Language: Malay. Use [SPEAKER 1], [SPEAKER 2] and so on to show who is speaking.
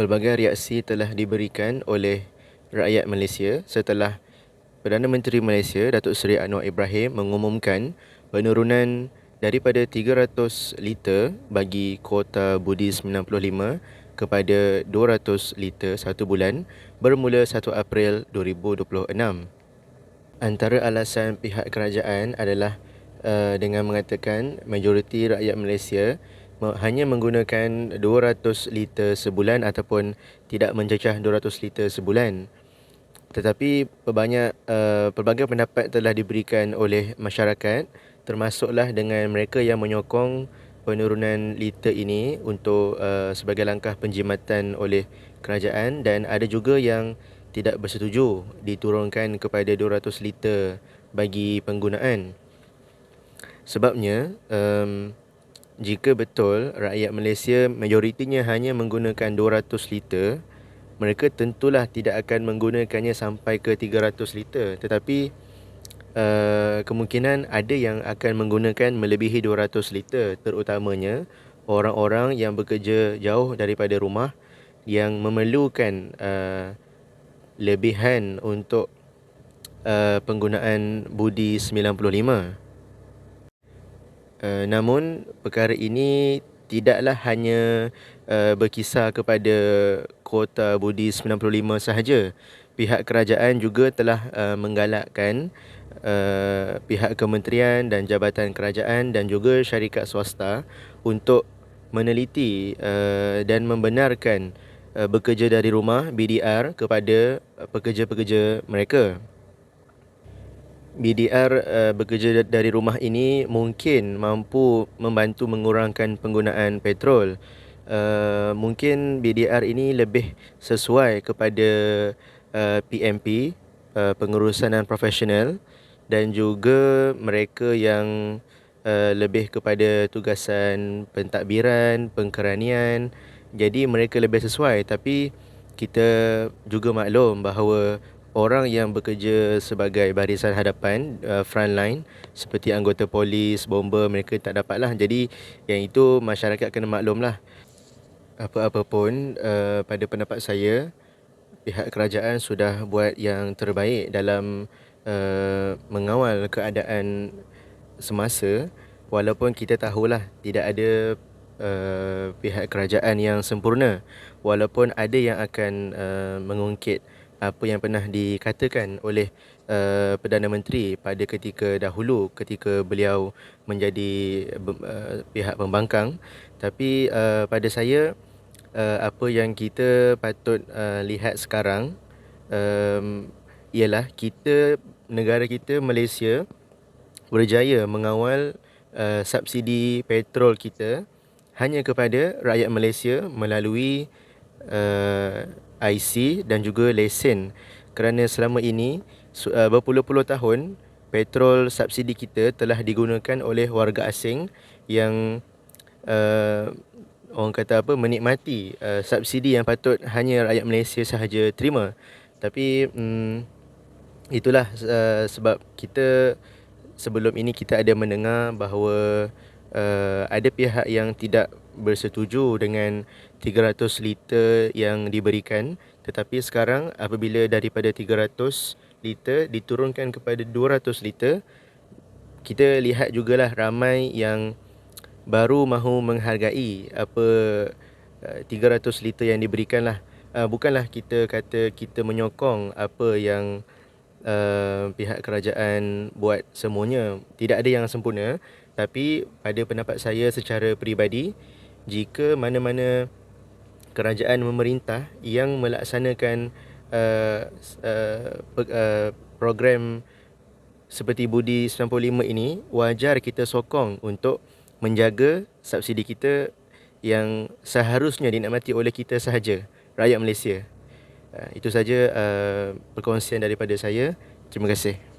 [SPEAKER 1] Pelbagai reaksi telah diberikan oleh rakyat Malaysia setelah Perdana Menteri Malaysia Datuk Seri Anwar Ibrahim mengumumkan penurunan daripada 300 liter bagi kuota budi 95 kepada 200 liter satu bulan bermula 1 April 2026. Antara alasan pihak kerajaan adalah dengan mengatakan majoriti rakyat Malaysia hanya menggunakan 200 liter sebulan ataupun tidak mencecah 200 liter sebulan. Tetapi pelbagai pendapat telah diberikan oleh masyarakat, termasuklah dengan mereka yang menyokong penurunan liter ini untuk sebagai langkah penjimatan oleh kerajaan, dan ada juga yang tidak bersetuju diturunkan kepada 200 liter bagi penggunaan. Sebabnya jika betul rakyat Malaysia majoritinya hanya menggunakan 200 liter, mereka tentulah tidak akan menggunakannya sampai ke 300 liter. Tetapi kemungkinan ada yang akan menggunakan melebihi 200 liter, terutamanya orang-orang yang bekerja jauh daripada rumah yang memerlukan lebihan untuk penggunaan budi 95. Namun perkara ini tidaklah hanya berkisar kepada kuota budi 95 sahaja. Pihak kerajaan juga telah menggalakkan pihak kementerian dan jabatan kerajaan dan juga syarikat swasta untuk meneliti dan membenarkan bekerja dari rumah BDR kepada pekerja-pekerja mereka. BDR bekerja dari rumah ini mungkin mampu membantu mengurangkan penggunaan petrol. Mungkin BDR ini lebih sesuai kepada PMP, pengurusan non profesional, dan juga mereka yang lebih kepada tugasan pentadbiran, pengkeranian. Jadi mereka lebih sesuai, tapi kita juga maklum bahawa orang yang bekerja sebagai barisan hadapan, front line, seperti anggota polis, bomber, mereka tak dapatlah. Jadi yang itu masyarakat kena maklumlah. Apa-apa pun, pada pendapat saya, pihak kerajaan sudah buat yang terbaik dalam mengawal keadaan semasa. Walaupun kita tahulah tidak ada pihak kerajaan yang sempurna, walaupun ada yang akan mengungkit apa yang pernah dikatakan oleh Perdana Menteri pada ketika dahulu ketika beliau menjadi pihak pembangkang. Tapi pada saya, apa yang kita patut lihat sekarang ialah negara kita Malaysia berjaya mengawal subsidi petrol kita hanya kepada rakyat Malaysia melalui IC dan juga lesen. Kerana selama ini berpuluh-puluh tahun petrol subsidi kita telah digunakan oleh warga asing yang orang kata apa, menikmati subsidi yang patut hanya rakyat Malaysia sahaja terima. Tapi itulah sebab kita sebelum ini kita ada mendengar bahawa ada pihak yang tidak bersetuju dengan 300 liter yang diberikan. Tetapi sekarang apabila daripada 300 liter diturunkan kepada 200 liter, kita lihat jugalah ramai yang baru mahu menghargai apa 300 liter yang diberikanlah. Bukanlah kita kata kita menyokong apa yang pihak kerajaan buat semuanya. Tidak ada yang sempurna. Tapi pada pendapat saya secara peribadi, jika mana-mana kerajaan memerintah yang melaksanakan program seperti budi 95 ini, wajar kita sokong untuk menjaga subsidi kita yang seharusnya dinikmati oleh kita sahaja, rakyat Malaysia. Itu saja perkongsian daripada saya. Terima kasih.